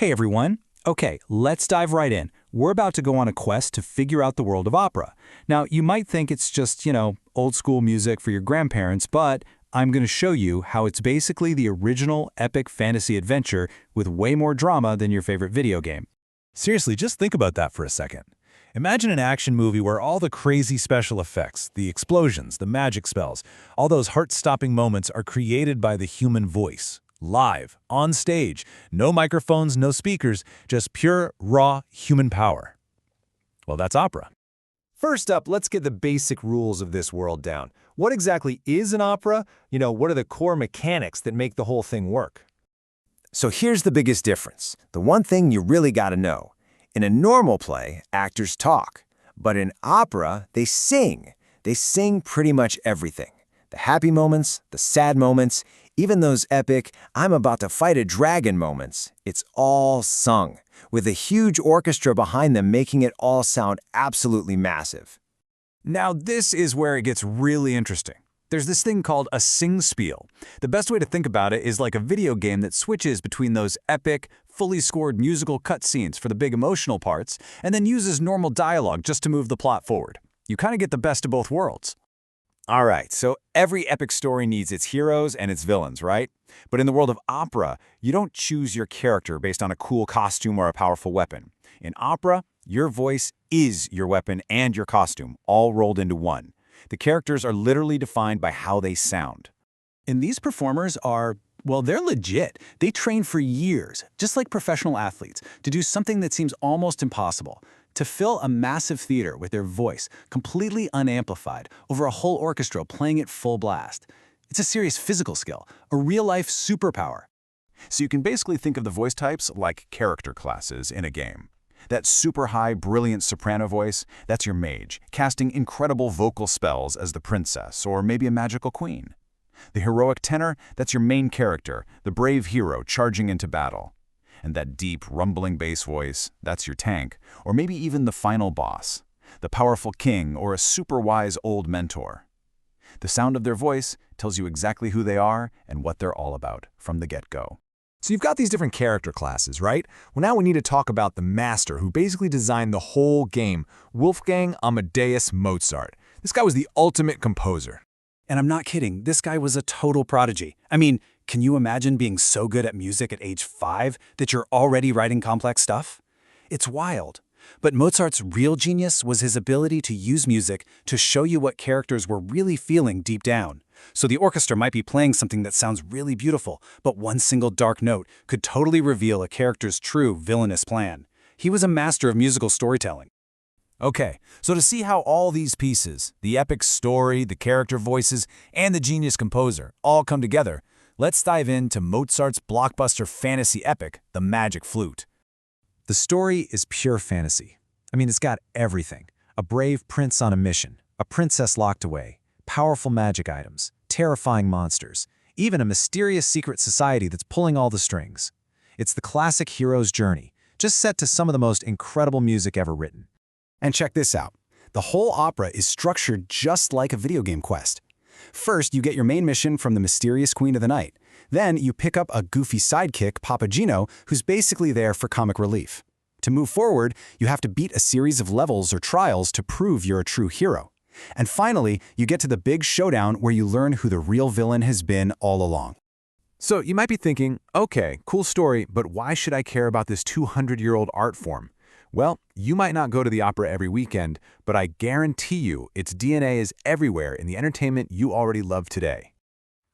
Hey everyone. Okay, let's dive right in. We're about to go on a quest to figure out the world of opera. Now, you might think it's just, old school music for your grandparents, but I'm going to show you how it's basically the original epic fantasy adventure with way more drama than your favorite video game. Seriously, just think about that for a second. Imagine an action movie where all the crazy special effects, the explosions, the magic spells, all those heart-stopping moments are created by the human voice. Live, on stage, no microphones, no speakers, just pure, raw human power. Well, that's opera. First up, let's get the basic rules of this world down. What exactly is an opera? What are the core mechanics that make the whole thing work? So here's the biggest difference. The one thing you really gotta know. In a normal play, actors talk. But in opera, they sing. They sing pretty much everything. The happy moments, the sad moments, even those epic, I'm about to fight a dragon moments. It's all sung, with a huge orchestra behind them making it all sound absolutely massive. Now, this is where it gets really interesting. There's this thing called a Singspiel. The best way to think about it is like a video game that switches between those epic, fully scored musical cutscenes for the big emotional parts, and then uses normal dialogue just to move the plot forward. You kind of get the best of both worlds. All right, so every epic story needs its heroes and its villains, right? But in the world of opera, you don't choose your character based on a cool costume or a powerful weapon. In opera, your voice is your weapon and your costume, all rolled into one. The characters are literally defined by how they sound. And these performers are, well, they're legit. They train for years, just like professional athletes, to do something that seems almost impossible. To fill a massive theater with their voice, completely unamplified, over a whole orchestra playing it full blast. It's a serious physical skill, a real-life superpower. So you can basically think of the voice types like character classes in a game. That super high, brilliant soprano voice, that's your mage, casting incredible vocal spells as the princess or maybe a magical queen. The heroic tenor, that's your main character, the brave hero charging into battle. And that deep, rumbling bass voice, that's your tank, or maybe even the final boss, the powerful king or a super wise old mentor. The sound of their voice tells you exactly who they are and what they're all about from the get-go. So you've got these different character classes, right? Well, now we need to talk about the master who basically designed the whole game, Wolfgang Amadeus Mozart. This guy was the ultimate composer. And I'm not kidding, this guy was a total prodigy. I mean, can you imagine being so good at music at age 5 that you're already writing complex stuff? It's wild. But Mozart's real genius was his ability to use music to show you what characters were really feeling deep down. So the orchestra might be playing something that sounds really beautiful, but one single dark note could totally reveal a character's true villainous plan. He was a master of musical storytelling. Okay, so to see how all these pieces, the epic story, the character voices, and the genius composer, all come together, let's dive into Mozart's blockbuster fantasy epic, The Magic Flute. The story is pure fantasy. I mean, it's got everything. A brave prince on a mission, a princess locked away, powerful magic items, terrifying monsters, even a mysterious secret society that's pulling all the strings. It's the classic hero's journey, just set to some of the most incredible music ever written. And check this out. The whole opera is structured just like a video game quest. First, you get your main mission from the mysterious Queen of the Night. Then, you pick up a goofy sidekick, Papageno, who's basically there for comic relief. To move forward, you have to beat a series of levels or trials to prove you're a true hero. And finally, you get to the big showdown where you learn who the real villain has been all along. So you might be thinking, okay, cool story, but why should I care about this 200-year-old art form? Well, you might not go to the opera every weekend, but I guarantee you its DNA is everywhere in the entertainment you already love today.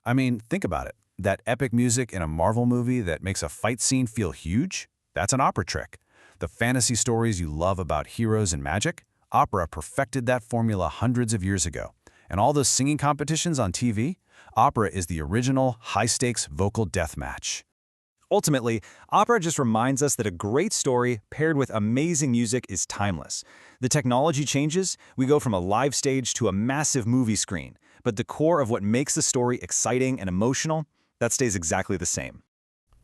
I mean, think about it. That epic music in a Marvel movie that makes a fight scene feel huge? That's an opera trick. The fantasy stories you love about heroes and magic? Opera perfected that formula hundreds of years ago. And all those singing competitions on TV? Opera is the original high-stakes vocal death match. Ultimately, opera just reminds us that a great story paired with amazing music is timeless. The technology changes, we go from a live stage to a massive movie screen, but the core of what makes the story exciting and emotional, that stays exactly the same.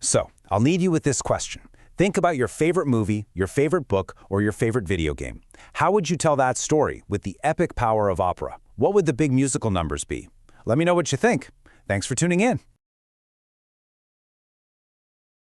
So, I'll leave you with this question. Think about your favorite movie, your favorite book, or your favorite video game. How would you tell that story with the epic power of opera? What would the big musical numbers be? Let me know what you think. Thanks for tuning in.